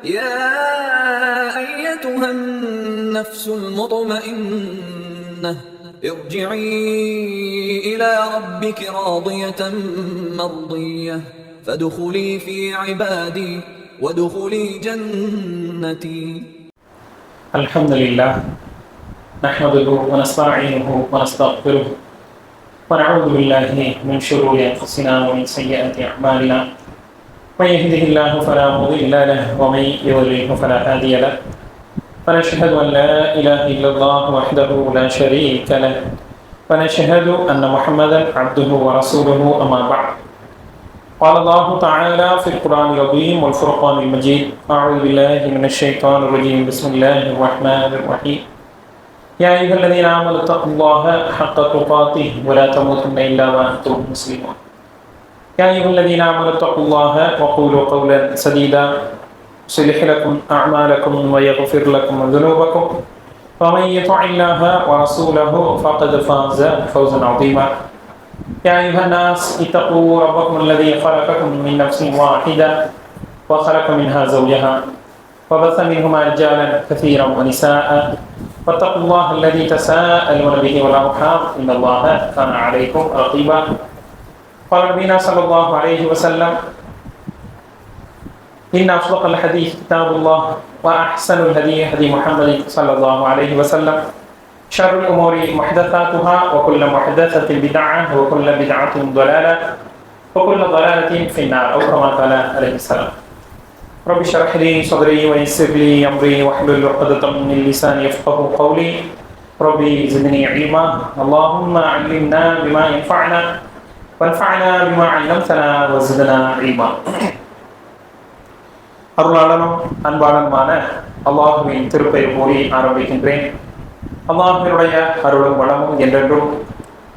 يا أيتها النفس المطمئنة ارجعي إلى ربك راضية مرضية فادخلي في عبادي وادخلي جنتي. الحمد لله نحمده ونستعينه ونستغفره ونعوذ بالله من شرور أنفسنا ومن سيئات أعمالنا. من يهده الله فلا مضل له ومن يضلل فلا هادي له. ونشهد أن لا إله إلا الله وحده لا شريك له ونشهد أن محمدا عبده ورسوله. أما بعد، قال الله تعالى في القرآن العظيم والفرقان المجيد: أعوذ بالله من الشيطان الرجيم. بسم الله الرحمن الرحيم. يا أيها الذين آمنوا اتقوا الله حق تقاته ولا تموتن إلا وأنتم مسلمون. يا أيها الذين آمنوا اتقوا الله وقولوا قولا سديدا يصلح لكم أعمالكم ويغفر لكم ذنوبكم ومن يطع الله ورسوله فقد فاز فوزا عظيما. يا أيها الناس اتقوا ربكم الذي خلقكم من نفس واحدة وخلق منها زوجها وبث منهما رجالا كثيرا ونساء واتقوا الله الذي تساءلون به والأرحام إن الله كان عليكم رقيبا. قال نبينا صلى الله عليه وسلم: إن أصدق الحديث كتاب الله وأحسن الهدي هدي محمد صلى الله عليه وسلم. شر الأمور محدثاتها وكل محدثة بدعة وكل بدعة ضلالة وكل ضلالة في النار، أو كما قال عليه السلام. رب اشرح لي صدري ويسر لي أمري واحلل عقدة من لساني يفقهوا قولي. ربي زدني علما. اللهم علمنا بما ينفعنا وانفعنا بما علمتنا وزدنا علما. அருளாளனும் அன்பாளனுமான அல்லாஹுவின் திருப்பெயர் கூறி ஆரம்பிக்கின்றேன். அல்லாஹ்வினுடைய அருளும் வளமும் என்றென்றும்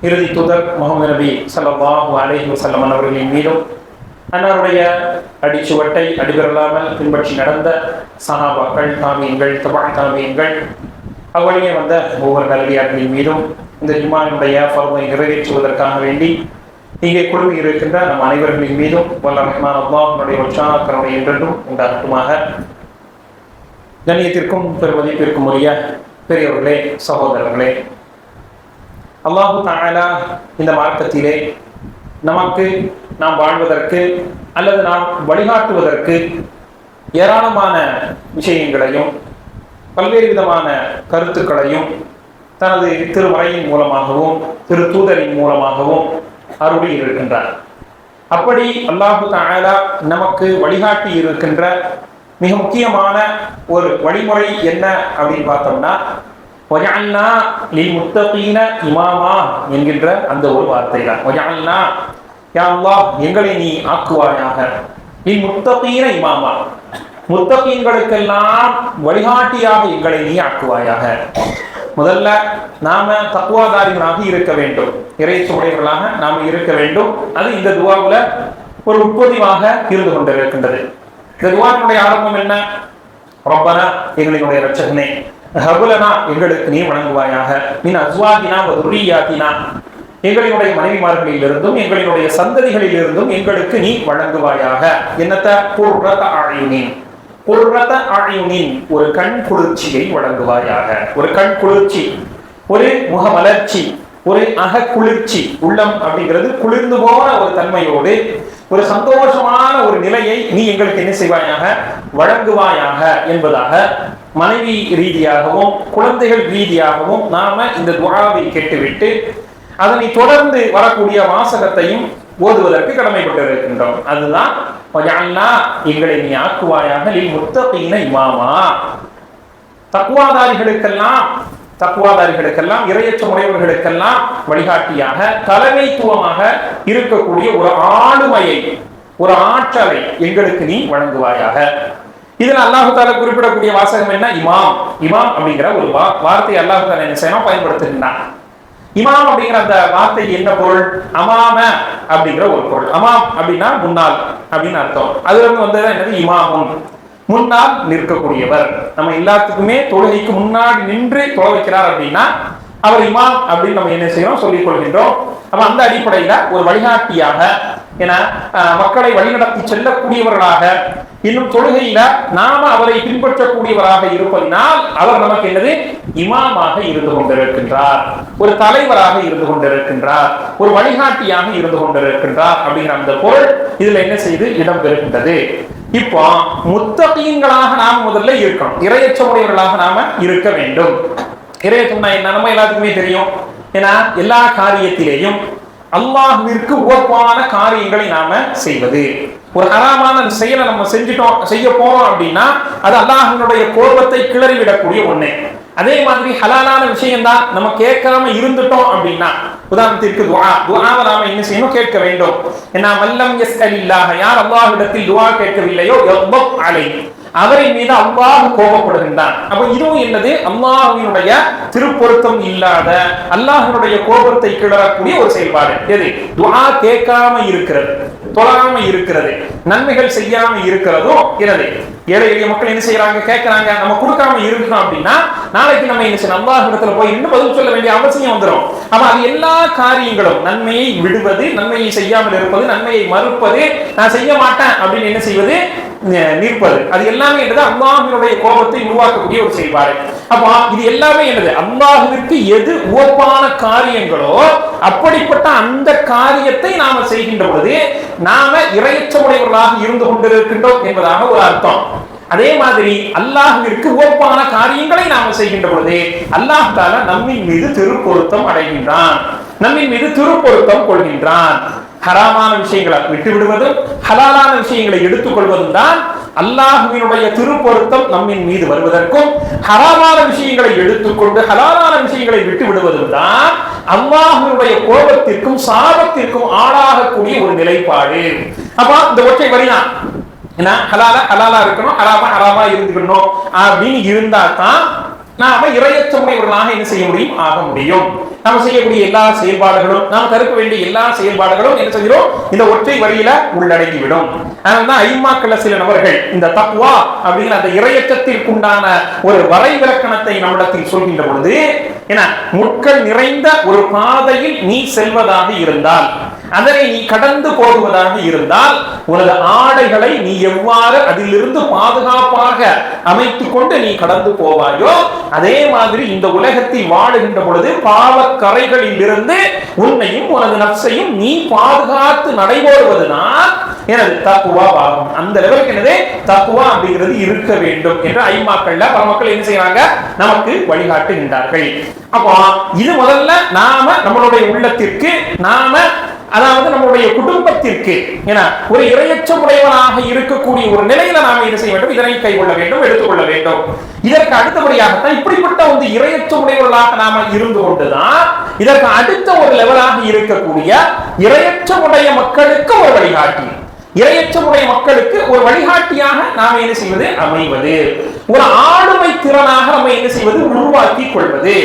இறுதி தூதர் முஹம்மது நபி ஸல்லல்லாஹு அலைஹி வஸல்லம் அவர்களின் மீதும் அன்னாருடைய அடிச்சுவட்டை அடிபெறலாமல் பின்பற்றி நடந்த சஹாபாக்கள், தாபியீன்கள், தபா தாபியீன்கள், அவ்வழியே வந்த ஒவ்வொரு நல்லடியார்களின் மீதும் இந்த ஜும்ஆனுடைய ஃபர்தை நிறைவேற்றுவதற்காக வேண்டி இங்கே குழுமி இருக்கின்ற நம் அனைவர்களின் மீதும் வல்ல ரஹ்மான் அல்லாஹ்வுடைய உற்சாக கருணை என்றென்றும் உண்டாகட்டுமாக. கண்ணியத்திற்கும் பெருமதிப்பிற்கும் உரிய பெரியவர்களே, சகோதரர்களே, அல்லாஹு தஆலா இந்த மார்க்கத்திலே நமக்கு நாம் வாழ்வதற்கு அல்லது நாம் வழிகாட்டுவதற்கு ஏராளமான விஷயங்களையும் பல்வேறு விதமான கருத்துக்களையும் தனது திருமறையின் மூலமாகவும் திரு தூதரின் மூலமாகவும் அருளி இருக்கின்றார். அப்படி அல்லாஹு தஆலா நமக்கு வழிகாட்டி இருக்கின்ற மிக முக்கியமான ஒரு வழிமுறை என்ன அப்படின்னு பார்த்தோம்னா, வஜஅல்னா லில்முத்தகீன இமாமா என்கின்ற அந்த ஒரு வார்த்தை தான். வஜஅல்னா, யா அல்லாஹ், எங்களை நீ ஆக்குவாயாக, லில்முத்தகீன இமாமா, முத்தகீன்களுக்கெல்லாம் வழிகாட்டியாக எங்களை நீ ஆக்குவாயாக. முதல்ல நாம தக்வாதாரிகளாக இருக்க வேண்டும், இறைச்சுடையவர்களாக நாம இருக்க வேண்டும். அது இந்த துஆவுல ஒரு உட்பொதிவாக இருந்து கொண்டிருக்கின்றது. இந்த துஆவுடைய ஆரம்பம் என்ன? ரப்பனா, எங்களுடைய இரட்சகனே, ஹபுலனா, எங்களுக்கு நீ வழங்குவாயாக, மின் அஸ்வாதினா வ துர்ரியாத்தினா, எங்களுடைய மனைவிமார்களிலிருந்தும் எங்களுடைய சந்ததிகளிலிருந்தும் எங்களுக்கு நீ வழங்குவாயாக. என்னத்த? குர்ரத அயுனின், குர்ரத அயுனின், ஒரு கண் குளிர்ச்சியை வழங்குவாயாக. ஒரு கண் குளிர்ச்சி, ஒரு முகமலர்ச்சி, ஒரு அக குளிர்ச்சி. உள்ளம் அப்படிங்கிறது குளிர்ந்து போன ஒரு தன்மையோடு ஒரு சந்தோஷமான ஒரு நிலையை நீ எங்களுக்கு என்ன செய்வாயாக? வழங்குவாயாக என்பதாக மனைவி ரீதியாகவும் குழந்தைகள் ரீதியாகவும் நாம இந்த துஆவை கேட்டுவிட்டு அதனை தொடர்ந்து வரக்கூடிய வாசகத்தையும் ஓதுவதற்கு கடமைப்பட்டிருக்கின்றோம். அதுதான் வஜஅல்னா, எங்களை நீ ஆக்குவாயாக, லில்முத்தகீன இமாமா, தக்வாதாரிகளுக்கெல்லாம் இறையற்ற உடையவர்களுக்கெல்லாம் வழிகாட்டியாக, தலைமைத்துவமாக இருக்கக்கூடிய ஒரு ஆளுமையை, ஒரு ஆற்றலை எங்களுக்கு நீ வழங்குவாயாக. இதுல அல்லாஹ் தஆலா குறிப்பிடக்கூடிய வாசகம் என்ன? இமாம். இமாம் அப்படிங்கிற ஒரு வார்த்தை அல்லாஹ் தஆலா என்ன செய்யணும்? பயன்படுத்துகின்றான். இமாம் அப்படிங்கிற அந்த வார்த்தை என்ன பொருள்? அமாம அப்படிங்கிற ஒரு பொருள். அமாம் அப்படின்னா முன்னால் அப்படின்னு அர்த்தம். அதுல இருந்து வந்தது என்னது? இமாமுன், முன்னால் நிற்கக்கூடியவர். நம்ம எல்லாத்துக்குமே தொழுகைக்கு முன்னாடி நின்று தொழ வைக்கிறார் அப்படின்னா அவர் இமாம் அப்படின்னு நம்ம என்ன செய்யறோம்? சொல்லிக் கொள்கின்றோம். நம்ம அந்த அடிப்படையில ஒரு வழிகாட்டியாக என மக்களை வழிநடத்தி செல்லக்கூடியவர்களாக, இன்னும் தொழுகையில நாம அவரை பின்பற்றக்கூடியவராக இருப்பதினால் அவர் நமக்கு என்னது இமாமாக இருந்து கொண்டிருக்கின்றார், ஒரு தலைவராக இருந்து கொண்டிருக்கின்றார், ஒரு வழிகாட்டியாக இருந்து கொண்டிருக்கின்றார் அப்படிங்கிற அந்த பொருள் இதுல என்ன செய்து இடம்பெறுகின்றது. இப்போ முத்தகீன்களாக நாம் முதல்ல இருக்கணும், இறையச்சமுடையவர்களாக நாம இருக்க வேண்டும். இறையச்சம்னா என்ன நம்ம எல்லாத்துக்குமே தெரியும். ஏன்னா எல்லா காரியத்திலேயும் அல்லாஹ்விற்கு உகப்பான காரியங்களை நாம செய்வது. ஒரு ஹராமான செயலை நம்ம செய்ய போறோம் அப்படின்னா அது அல்லாஹ்வினுடைய கோபத்தை கிளறிவிடக்கூடிய ஒண்ணு. அதே மாதிரி ஹலாலான விஷயம் தான் நம்ம கேட்காம இருந்துட்டோம் அப்படின்னா, உதாரணத்திற்கு துஆவை நாம என்ன செய்யணும், கேட்க வேண்டும். ஏன்னா மல்லம் யஸ்அலில்லாஹ், யார் அல்லாஹ்விடத்தில் துஆ கேட்கவில்லையோ யக்பப் அலைஹி, அவரின் மீது அல்லாஹ் கோபப்படுகின்றான். அப்ப இதுவும் என்னது, அல்லாஹ்வினுடைய திருப்பொருத்தம் இல்லாத, அல்லாஹ்வினுடைய கோபத்தை கிளறக்கூடிய ஒரு செயல்பாடு. எது? துஆ கேட்காம இருக்கிறது, தொழாம இருக்கிறது, நன்மைகள் செய்யாம இருக்கிறதும் என்னது. ஏழை எளிய மக்கள் என்ன செய்யறாங்க, கேட்கறாங்க, நம்ம கொடுக்காம இருக்கணும் அப்படின்னா நாளைக்கு நம்ம என்ன செய்யணும், அல்லாஹ்விடத்துல போய் இன்னும் பதில் சொல்ல வேண்டிய அவசியம் வந்துடும். அப்ப அது எல்லா காரியங்களும் நன்மையை விடுவது, நன்மையை செய்யாமல் இருப்பது, நன்மையை மறுப்பது, நான் செய்ய மாட்டேன் அப்படின்னு என்ன செய்வது, நிற்பது, அது எல்லாமே என்னது அல்லாஹ்வினுடைய கோபத்தை உருவாக்கக்கூடிய ஒரு செயல்பாடு. அப்ப இது எல்லாமே என்னது, அல்லாஹ்விற்கு எது உவப்பான காரியங்களோ அப்படிப்பட்ட அந்த காரியத்தை நாம செய்கின்ற பொழுது நாம இறையச்சமுடையவர்களாக இருந்து கொண்டிருக்கின்றோம் என்பதாக ஒரு அர்த்தம். அதே மாதிரி அல்லாஹ்விற்கு உவப்பான காரியங்களை நாம செய்கின்ற பொழுது அல்லாஹ் தஆலா நம்மின் மீது திருப்பொருத்தம் அடைகின்றான், நம்மின் மீது திருப்பொருத்தம் கொள்கின்றான். ஹராமான விஷயங்களை விட்டு விடுவதும் ஹலாலான விஷயங்களை எடுத்துக்கொள்வதும் தான் அல்லாஹ்வினுடைய திருப்பொருத்தம் நம்மின் மீது வருவதற்கும், ஹராமான விஷயங்களை எடுத்துக்கொண்டு ஹலாலான விஷயங்களை விட்டு விடுவதும் தான் அல்லாஹ்வினுடைய கோபத்திற்கும் சாபத்திற்கும் ஆளாகக்கூடிய ஒரு நிலைப்பாடு. அப்ப இந்த ஒற்றை வரிதான் ஏன்னா ஹலாலா இருக்கணும், ஹராமா இருந்துக்கணும் அப்படின்னு இருந்தா தான் நாம இறையச்சமுடையவர்களாக என்ன செய்ய முடியும், ஆக முடியும். நாம செய்யக்கூடிய எல்லா செயல்பாடுகளும், நாம் கருக்க வேண்டிய எல்லா செயல்பாடுகளும் என்ன செய்கிறோம், இந்த ஒற்றை வரியில உள்ளடங்கிவிடும். அதனால்தான் ஐம்மாக்கள்ல சில நபர்கள் இந்த தக்வா அப்படிங்கிற அந்த இறையச்சத்திற்குண்டான ஒரு வரைவிலக்கணத்தை நம்மிடத்தில் சொல்கின்ற பொழுது, ஏன்னா முட்கள் நிறைந்த ஒரு பாதையில் நீ செல்வதாக இருந்தால், அதனை நீ கடந்து போகுவதாக இருந்தால், உனது ஆடைகளை நீ எவ்வாறு அதிலிருந்து பாதுகாப்பாக அமைத்துக் கொண்டு நீ கடந்து போவாயோ அதே மாதிரி இந்த உலகத்தில் வாழுகின்ற பொழுது பாவக்கரைகளில் இருந்து உன்னையும் உனது நஃப்ஸையும் நீ பாதுகாத்து நடைபோடுவதுதான் எனது தக்வா ஆகும். அந்த லெவலுக்கு என்னது தக்வா அப்படிங்கிறது இருக்க வேண்டும் என்று ஐம்மாக்கள்ல பல மக்கள் என்ன செய்யறாங்க, நமக்கு வழிகாட்டுகின்றார்கள். அப்போ இது முதல்ல நாம நம்மளுடைய உள்ளத்திற்கு, நாம அதாவது நம்முடைய குடும்பத்திற்கு ஒரு இறையச்சமுடையவனாக இருக்கக்கூடிய ஒரு நிலையில நாம என்ன செய்ய வேண்டும், இதனை கைக்கொள்ள வேண்டும், எடுத்துக்கொள்ள வேண்டும். இதற்கு அடுத்தபடியாகத்தான் இப்படிப்பட்ட ஒரு இறையச்சமுடையவர்களாக நாம இருந்து கொண்டுதான் இதற்கு அடுத்த ஒரு லெவலாக இருக்கக்கூடிய இறையச்சமுடைய மக்களுக்கு ஒரு வழிகாட்டி, இறையச்சமுடைய மக்களுக்கு ஒரு வழிகாட்டியாக நாம என்ன செய்வது, அமைவது, ஒரு ஆளுமை திறனாக நம்ம என்ன செய்வது, உருவாக்கி கொள்வது.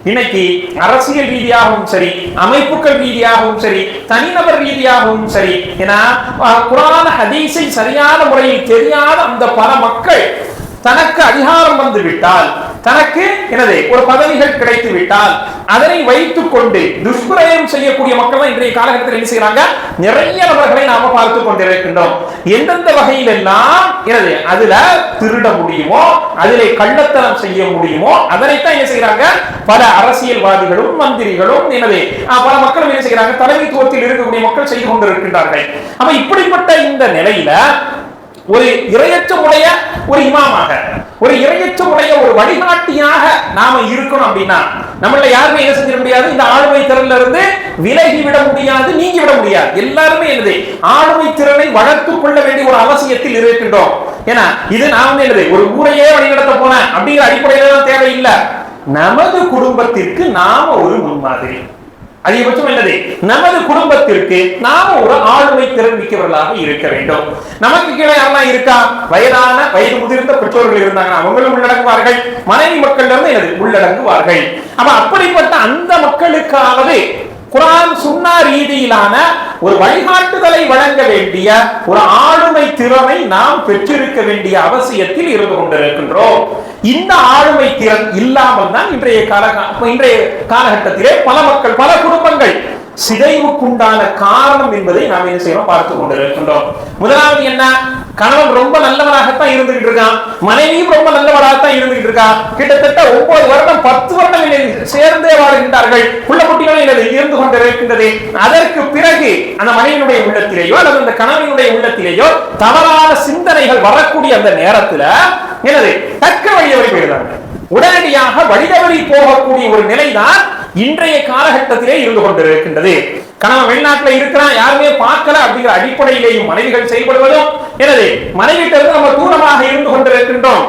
இன்னைக்கு அரசியல் ரீதியாகவும் சரி, அமைப்புகள் ரீதியாகவும் சரி, தனிநபர் ரீதியாகவும் சரி, ஏன்னா குர்ஆன் ஹதீஸை சரியான முறையில் தெரியாத அந்த பல மக்கள் தனக்கு அதிகாரம் வந்து விட்டால், தனக்கு ஒரு பதவிகள் கிடைத்து விட்டால் அதனை வைத்துக் கொண்டு துஷ்பிரயோகம் செய்யக்கூடிய மக்கள் தான் இன்றைய காலகட்டத்தில் என்ன செய்யறாங்க, நிறைய நபர்களை நாம பார்த்துக் கொண்டிருக்கின்றோம். எந்தெந்த வகையில் எல்லாம் அதுல திருட முடியுமோ, அதிலே கள்ளத்தனம் செய்ய முடியுமோ அதனைத்தான் என்ன செய்யறாங்க பல அரசியல்வாதிகளும் மந்திரிகளும் பல மக்களும் என்ன செய்யறாங்க, தலைமைத்துவத்தில் இருக்கக்கூடிய மக்கள் செய்து கொண்டிருக்கின்றார்கள். அப்ப இப்படிப்பட்ட இந்த நிலையில ஒரு இறையச்சமுடைய ஒரு இமாமாக, ஒரு இறையச்சமுடைய ஒரு வழிகாட்டியாக நாம இருக்கணும் அப்படின்னா நம்மள யாருமே என்ன செஞ்சிட முடியாது, இந்த ஆளுமை திறன்ல இருந்து விலகி விட முடியாது, நீங்கி விட முடியாது. எல்லாருமே ஆளுமை திறனை வளர்த்துக் கொள்ள வேண்டிய ஒரு அவசியத்தில் இருக்கின்றோம். ஏன்னா இது நான் ஒரு ஊரையே வழிநடத்த போனேன் அப்படிங்கிற அடிப்படையில தேவையில்லை. நமது குடும்பத்திற்கு நாம ஒரு முன்மாதிரி, அதிகபட்சம் என்னது, நமது குடும்பத்திற்கு நாம ஒரு ஆளுமை திறன் மிக்கவர்களாக இருக்க வேண்டும். நமக்கு கீழே யாரெல்லாம் இருக்கா, வயது முதிர்ந்த பெற்றோர்கள் இருந்தாங்க, அவங்களும் உள்ளடங்குவார்கள், மனைவி மக்கள் உள்ளடங்குவார்கள். அப்ப அப்படிப்பட்ட அந்த மக்களுக்காவது குர்ஆன் சுன்னா ரீதியிலான ஒரு வழிகாட்டுதலை வழங்க வேண்டிய ஒரு ஆளுமை திறனை நாம் பெற்றிருக்க வேண்டிய அவசியத்தில் இருந்து கொண்டிருக்கின்றோம். இந்த ஆளுமை திறன் இல்லாமல் தான் இன்றைய காலகட்டத்திலே பல மக்கள், பல குடும்பங்கள் சிதைவுக்குண்டான காரணம் என்பதை நாம் என்ன செய்யறோம், பார்த்து கொண்டிருக்கின்றோம். முதலாவது என்ன, கணவன் ரொம்ப நல்லவராகத்தான் இருந்துகிட்டு இருக்கான், மனைவியும் ரொம்ப நல்லவராகத்தான் இருந்துகிட்டு இருக்கா, கிட்டத்தட்ட 9 வருடம் 10 வருடம் சேர்ந்தே வாழ்கின்றார்கள், புள்ள குட்டிகளும் இருந்து கொண்டிருக்கின்றது. அதற்கு பிறகு அந்த மனைவியினுடைய உள்ளத்திலேயோ அல்லது அந்த கணவனுடைய உள்ளத்திலேயோ தவறான சிந்தனைகள் வரக்கூடிய அந்த நேரத்துல என்னது, தக்க வழிதவறி போயிடுறாங்க. உடனடியாக வழிதவறி போகக்கூடிய ஒரு நிலைதான் இன்றைய காலகட்டத்திலே இருந்து கொண்டிருக்கின்றது. கணவன் வெளிநாட்டுல இருக்கிறான், யாருமே பார்க்கல அப்படிங்கிற அடிப்படையிலேயும் மனைவிகள் செயல்படுவதும் எனது மனைவிட்ட இருந்து நம்ம தூரமாக இருந்து கொண்டிருக்கின்றோம்.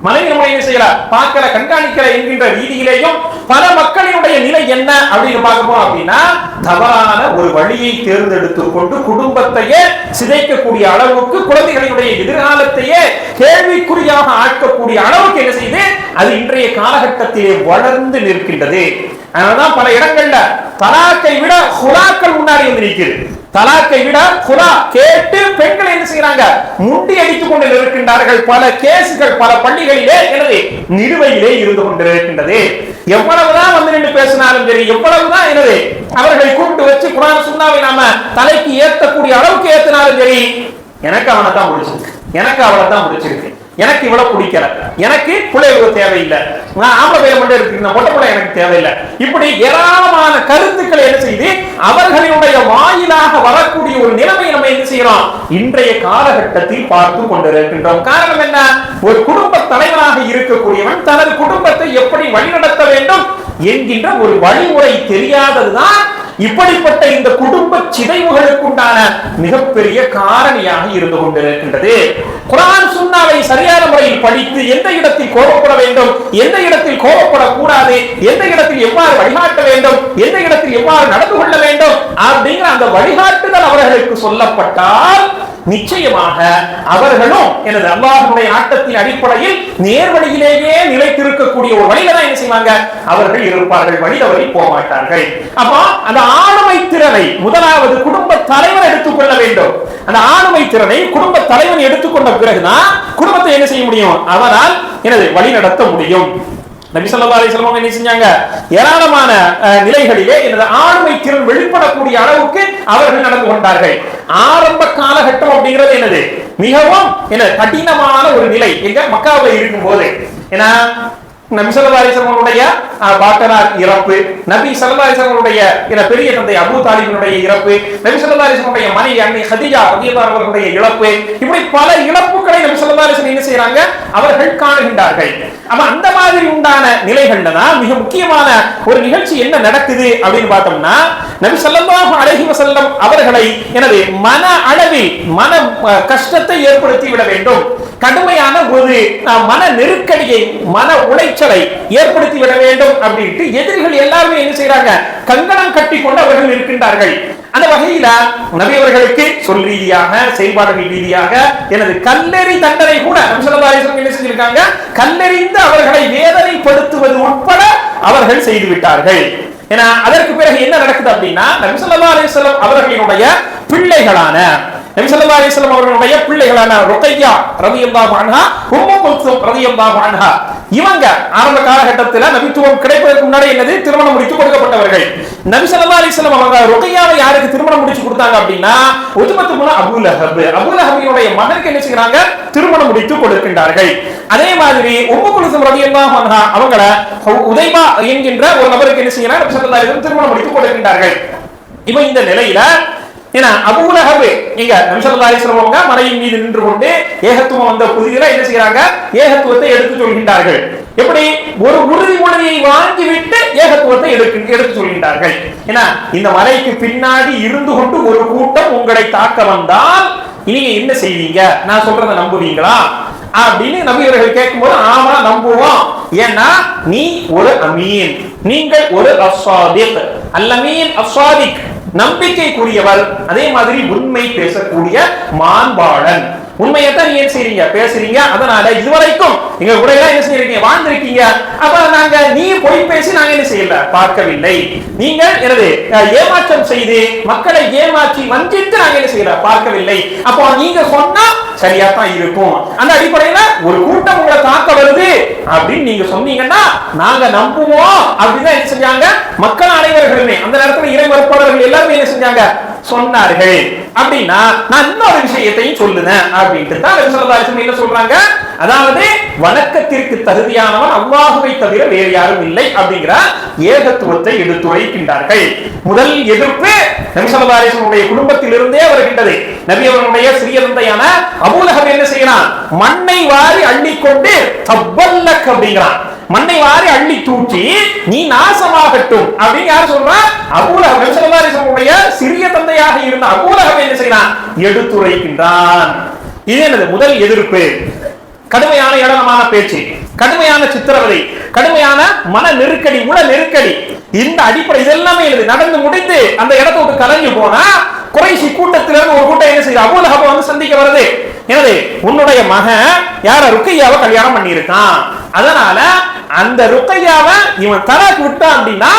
மனைவி நம்ம என்ன செய்யல, பார்க்கல, கண்காணிக்கல என்கின்ற ரீதியிலேயும் பல மக்களினுடைய நிலை என்ன அப்படின்னு பார்க்கணும் அப்படின்னா, தவறான ஒரு வழியை தேர்ந்தெடுத்துக் கொண்டு குடும்பத்தையே சிதைக்கக்கூடிய அளவுக்கு, குழந்தைகளினுடைய எதிர்காலத்தையே கேள்விக்குறியாக ஆக்கக்கூடிய அளவுக்கு என்ன செய்யுது, அது இன்றைய காலகட்டத்திலே வளர்ந்து நிற்கின்றது. அதனாலதான் பல இடங்கள்ல தலாக்கை விட ஹுலாக்கள் முன்னாடி வந்து நிற்கிறது. தலாக்கை விட ஹுலா கேட்டு பெண்கள் என்ன செய்யறாங்க, முண்டி அடித்துக் கொண்டு இருக்கின்றார்கள். பல கேசுகள் பல பள்ளிகளிலே எனது நிலுவையிலே இருந்து கொண்டிருக்கின்றது. எவ்வளவுதான் வந்து நின்று பேசினாலும் சரி, எவ்வளவுதான் எனது அவர்களை கூப்பிட்டு வச்சு குர்ஆன் சுன்னாவை நாம தலைக்கு ஏற்றக்கூடிய அளவுக்கு ஏற்றினாலும் சரி, எனக்கு அவனை தான் பிடிச்சிருக்கு, எனக்கு அவளை தான் பிடிச்சிருக்கு, எனக்கு இவ்வளவு பிடிக்கல, எனக்கு பிள்ளைகளுக்கு தேவையில்லை, நான் ஆம்பளை பையன் மட்டும் இருக்கு, பொட்ட பிள்ளை எனக்கு தேவையில்லை, இப்படி ஏராளமான கருத்துக்களை என்ன செய்து அவர்களுடைய வாயிலாக வரக்கூடிய ஒரு நிலைமை நம்ம என்ன செய்யறோம், இன்றைய காலகட்டத்தில் பார்த்து கொண்டிருக்கின்றோம். காரணம் என்ன, ஒரு குடும்ப தலைவராக இருக்கக்கூடியவன் தனது குடும்பத்தை எப்படி வழிநடத்த வேண்டும் என்கின்ற ஒரு வழிமுறை தெரியாததுதான் இப்படிப்பட்ட இந்த குடும்ப சிதைவுகளுக்குண்டான மிகப்பெரிய காரணியாக இருந்து கொண்டிருக்கின்றது. குர்ஆன் சுன்னாவை சரியான முறையில் படித்து எந்த இடத்தில் கோபப்பட வேண்டும், எந்த இடத்தில் கோபப்படக்கூடாது, எந்த இடத்தில் எவ்வாறு வழிகாட்ட வேண்டும், எந்த இடத்தில் எவ்வாறு நடந்து கொள்ள வேண்டும் அப்படிங்கிற அந்த வழிகாட்டுதல் அவர்களுக்கு சொல்லப்பட்டால் நிச்சயமாக அவர்களும் எனது அல்லாஹ்வுடைய ஆட்டத்தின் அடிப்படையில் நேர்வழியிலேயே நிலைத்திருக்கக்கூடிய ஒரு வழியில தான் என்ன செய்வாங்க, அவர்கள் இருப்பார்கள், வழிதவறி போக மாட்டார்கள். அப்போ அந்த ஆளுமை திறனை முதலாவது குடும்ப தலைவர் எடுத்துக்கொள்ள வேண்டும். அந்த ஆளுமை திறனை குடும்ப தலைவன் எடுத்துக்கொண்ட பிறகுதான் குடும்பத்தை என்ன செய்ய முடியும், அவரால் எனது வழி நடத்த முடியும். நபி ஸல்லல்லாஹு அலைஹி வஸல்லம் என்ன செஞ்சாங்க, ஏராளமான நிலைகளிலே எனது ஆளுமை திறன் வெளிப்படக்கூடிய அளவுக்கு அவர்கள் நடந்து கொண்டார்கள். ஆரம்ப காலகட்டம் அப்படிங்கிறது என்னது, மிகவும் கடினமான ஒரு நிலை எங்க மக்காவில் இருக்கும் போது. ஏன்னா நபி ஸல்லல்லாஹு அலைஹி வஸல்லம் பாட்டனார் இறப்பு, நபி ஸல்லல்லாஹு அலைஹி வஸல்லம் பெரிய தந்தை அபூ தாலிபினுடைய இறப்பு, நபி ஸல்லல்லாஹு அலைஹி வஸல்லம் மனைவி அன்னை ஹதீஜா ரலியல்லாஹு அன்ஹா அவர்களுடைய இழப்பு, இப்படி பல இழப்புகளை நபி ஸல்லல்லாஹு அலைஹி வஸல்லம் என்ன செய்றாங்க, அவர்கள் காணுகின்றார்கள். அப்ப அந்த மாதிரி உண்டான நிலைகள்ல தான் மிக முக்கியமான ஒரு நிகழ்ச்சி என்ன நடக்குது அப்படின்னு பார்த்தோம்னா, நபி ஸல்லல்லாஹு அலைஹி வஸல்லம் அவர்களை எனது மன அளவில் மன கஷ்டத்தை ஏற்படுத்தி விட வேண்டும், கடுமையான ஒரு மன நெருக்கடியை மன உளைச்சலை ஏற்படுத்தி விட வேண்டும் அப்படின்ட்டு எதிரிகள் எல்லாருமே என்ன செய்யறாங்க, கங்கணம் கட்டி கொண்டு அவர்கள் இருக்கின்றார்கள். அந்த வகையில நபி அவர்களுக்கு சொல் ரீதியாக செயல்பாடுகள் ரீதியாக எனது கல்லெறி தண்டனை கூட நபி ஸல்லல்லாஹு அலைஹி வஸல்லம் என்ன செஞ்சிருக்காங்க, கல்லெறிந்து அவர்களை வேதனைப்படுத்துவது உட்பட அவர்கள் செய்து விட்டார்கள். ஏன்னா அதற்கு பிறகு என்ன நடக்குது அப்படின்னா, நபி ஸல்லல்லாஹு அலைஹி வஸல்லம் அவர்களுடைய பிள்ளைகளான நபி ஸல்லல்லாஹு அலைஹி வஸல்லம் அவர்களுடைய பிள்ளைகளான ருக்கையா ரலியல்லாஹு அன்ஹா, உம்மு குல்சூம் ரலியல்லாஹு அன்ஹா, இவங்க ஆரம்ப காலகட்டத்தில் நபித்துவம் கிடைப்பதற்கு முன்னாடி என்னது, திருமணம் முடித்து கொடுக்கப்பட்டவர்கள். நபி ஸல்லல்லாஹு அலைஹி வஸல்லம் அவங்க ருக்கையாவை யாருக்கு திருமணம் முடிச்சு கொடுத்தாங்க அப்படின்னா, உத்பத் இப்னு அபூ லஹப், அபூ லஹபினுடைய மகனுக்கு என்ன செய்றாங்க, திருமணம் முடித்து கொடுக்கின்றார்கள். அதே மாதிரி உம்மு குல்சூம் ரலியல்லாஹு அன்ஹா அவங்கள உதைபா என்கின்ற ஒரு நபருக்கு என்ன செய்யறாங்க, நபி ஸல்லல்லாஹு அலைஹி வஸல்லம் திருமணம் முடித்து கொடுக்கின்றார்கள். இப்போ இந்த நிலையில ஏன்னா அபூ லஹப் இங்க நபி ஸல்லல்லாஹு அலைஹி வஸல்லம் அவங்க மலையின் மீது நின்று கொண்டு ஏகத்துவம் வந்த புதியல என்ன செய்யறாங்க, ஏகத்துவத்தை எடுத்து சொல்கின்றார்கள். எப்படி ஒரு உறுதிமொழியை வாங்கிவிட்டு ஏகத்துவத்தை எடுத்து சொல்கின்றார்கள். ஏன்னா இந்த மலைக்கு பின்னாடி இருந்து கொண்டு ஒரு கூட்டம் உங்களை தாக்க வந்தால் நீங்க என்ன செய்வீங்க, நான் சொல்றதை நம்புவீங்களா அப்படின்னு நபி அவர்கள் கேட்கும்போது ஆமா நம்புவோம், ஏன்னா நீ ஒரு அமீன், நீங்கள் ஒரு அஸ்ஸாதிக், அல்லமீன் அஸ்ஸாதிக், நம்பிக்கைக்குரியவர், அதே மாதிரி உண்மை பேசக்கூடிய மாண்பாளன், உண்மையத்தான் நீங்க என்ன செய்றீங்க, பேசுறீங்க, அதனால இதுவரைக்கும் எங்க கூட என்ன செய்யறீங்க, வாழ்ந்திருக்கீங்க, அப்ப நாங்க நீ பொய் பேசி நாங்க என்ன செய்யல, பார்க்கவில்லை, நீங்கள் எனது ஏமாற்றம் செய்து மக்களை ஏமாற்றி வஞ்சித்து நாங்க என்ன செய்யல, பார்க்கவில்லை, அப்போ நீங்க சொன்னா சரியா தான் இருக்கும். அந்த அடிப்படையில ஒரு கூட்டம் உங்களை தாக்க வருது அப்படின்னு நீங்க சொன்னீங்கன்னா நாங்க நம்புவோம் அப்படின்னு என்ன செஞ்சாங்க மக்கள் அனைவர்களுமே. அந்த நேரத்தில் இறை மறுப்பாளர்கள் எல்லாருமே என்ன செஞ்சாங்க சொன்னார்கள். அப்படின்னா நான் இன்னொரு விஷயத்தையும் சொல்லுறேன் அப்படின்ட்டு தான் என்ன சொல்றாங்க, அதாவது வணக்கத்திற்கு தகுதியானவன் அல்லாஹுவை தவிர வேறு யாரும் இல்லை அப்படிங்கிற ஏகத்துவத்தை எடுத்துரைக்கின்றார்கள். முதல் எதிர்ப்பு நபி ஸல்லல்லாஹு அலைஹி வஸல்லம் குடும்பத்தில் இருந்தே வருகின்றது. நபி அவர்களுடைய சிறிய தந்தையான அபூ லஹப் என்ன செய்யறான், மண்ணை வாரி அள்ளிக்கொண்டு தப்பல்லக் அப்படிங்கிறான். மண்ணை வாரி அள்ளி தூக்கி நீ நாசமாகட்டும் அப்படின்னு யார் சொல்றா, அபூ லஹப். நபி ஸல்லல்லாஹு அலைஹி வஸல்லம் சிறிய தந்தையாக இருந்த அபூ லஹப் என்ன செய்யறான், எடுத்துரைக்கின்றான். இது என்னது முதல் எதிர்ப்பு. கடுமையான ஏளனமான பேச்சு, கடுமையான சித்திரவதை, கடுமையான மன நெருக்கடி, உள நெருக்கடி, இந்த அடிப்படை இதெல்லாமே நடந்து முடிந்து அந்த இடத்தை விட்டு கலங்கி போனா குறைஷி கூட்டத்திலிருந்து ஒரு கூட்டம் என்ன செய்யுது, அபூ லஹப் வந்து சந்திக்க வருது. எனவே உன்னுடைய மகன் யார ருக்கையாவை கல்யாணம் பண்ணியிருக்கான், அதனால அந்த ருக்கையாவை இவன் தலாக் விட்டான் அப்படின்னா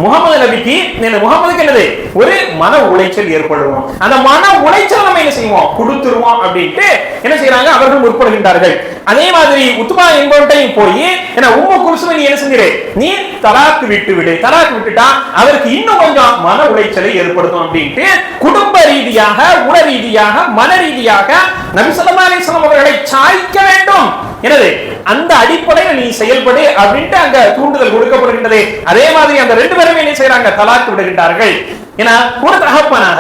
முகமது நபிக்கு முகமதுக்கு என்னது ஒரு மன உளைச்சல் ஏற்படும். அந்த மன உளைச்சல் நம்ம என்ன செய்வோம் கொடுத்துருவோம் அப்படின்ட்டு என்ன செய்யறாங்க அவர்கள் முற்படுகின்றார்கள். அதே மாதிரி உத்மா என்பவன்டையும் போய் என்ன உம்மு குல்சும் நீ என்ன செஞ்சிரு, நீ தலாக்கு விட்டு விடு, தலாக்கு விட்டுட்டா அவருக்கு இன்னும் கொஞ்சம் மன உளைச்சலை ஏற்படுத்தும் அப்படின்ட்டு குடும்ப ரீதியாக உள ரீதியாக மன ரீதியாக நபி ஸல்லல்லாஹு அலைஹி வஸல்லம் அவர்களை சாய்க்க வேண்டும். எனவே அந்த அடிப்படையில் நீ செயல்படு அப்படின்ட்டு அங்க தூண்டுதல் கொடுக்கப்படுகின்றது. அதே மாதிரி அந்த ரெண்டு பேரும் என்ன செய்யறாங்க தலாக்கு விடுகின்றார்கள். ஏன்னா ஒரு தகப்பனாக